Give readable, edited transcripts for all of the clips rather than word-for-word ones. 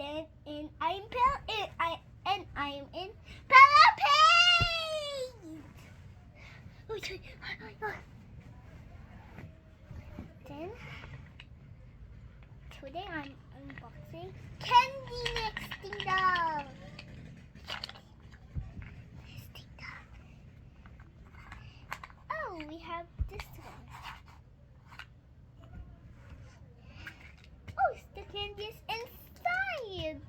Then I'm in Philippines. Then today I'm unboxing candy nesting doll. Oh, we have this one. Oh, the candy is inside.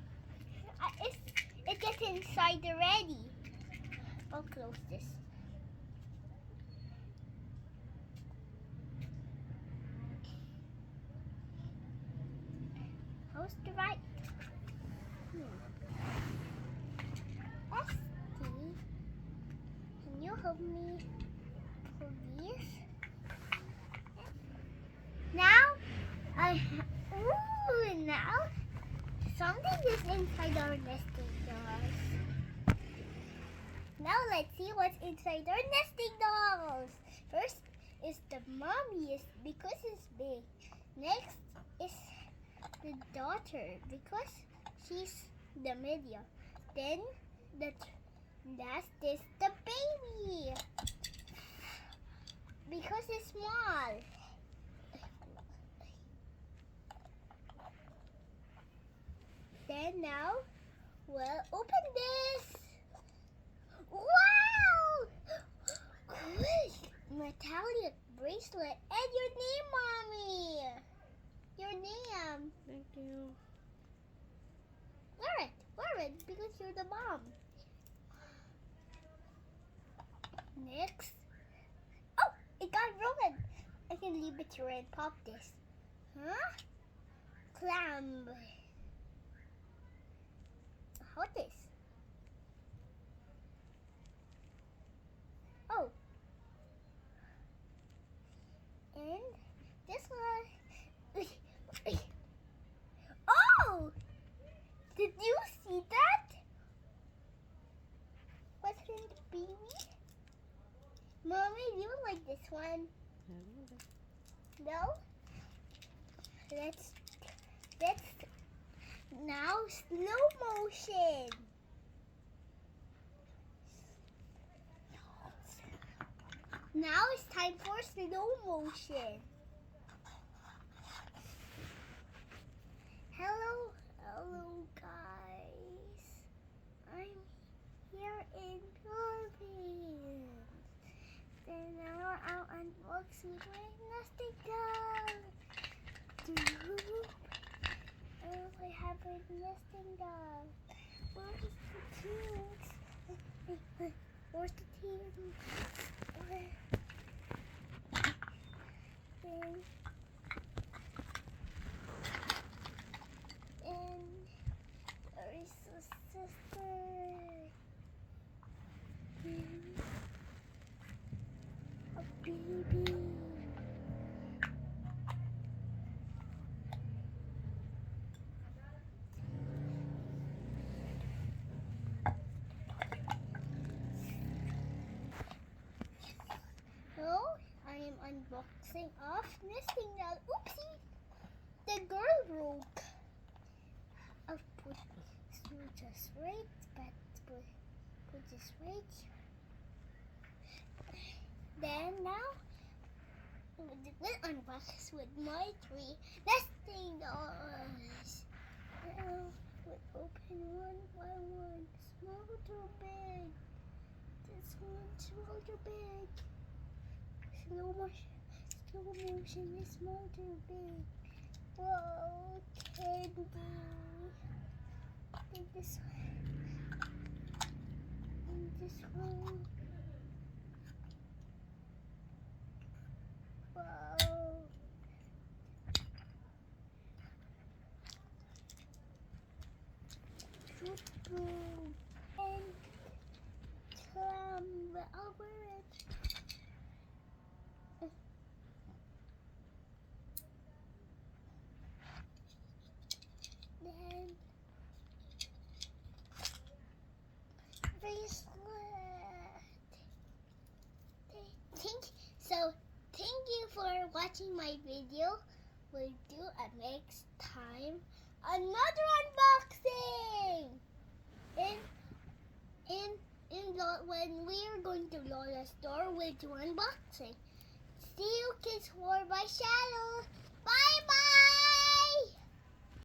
It gets inside already. I'll close this. Close the right. Esty, can you help me, please? Now, now something is inside our nesting dolls. Now let's see what's inside our nesting dolls. First is the mommy because it's big. Next is the daughter because she's the medium. Then the last is the baby because it's small. Then now we'll open this. Wow! Cool! Metallic bracelet and your name, mommy. Your name. Thank you. Wear it, because you're the mom. Next. Oh, it got ruined. I can leave it here and pop this. Huh? Clam. How this? Oh. And this one. Oh! Did you see that? What's in the baby? Mommy, do you like this one? No? Let's now slow motion. Now it's time for slow motion. Hello guys. I'm here in Philippines. Then now I'll unbox my nesting doll. I have a nesting doll. Where's the teens? Where's the teens? And there is a sister. And a baby. So I am unboxing of nesting doll. Oopsie! The girl broke. I'll put just right, but put this right. Then now we'll unbox with my 3 nesting dolls. Now we'll open one by one, small to big. This one small to big. Slow motion is small to big. Whoa, candy. And this one. And this one. Whoa. Choo-choo. And clam. I'll wear it. Then bracelet. Thank you for watching my video. We'll do a next time another unboxing. when we are going to Lola's store, we'll do unboxing. See you kids for my channel. Bye bye.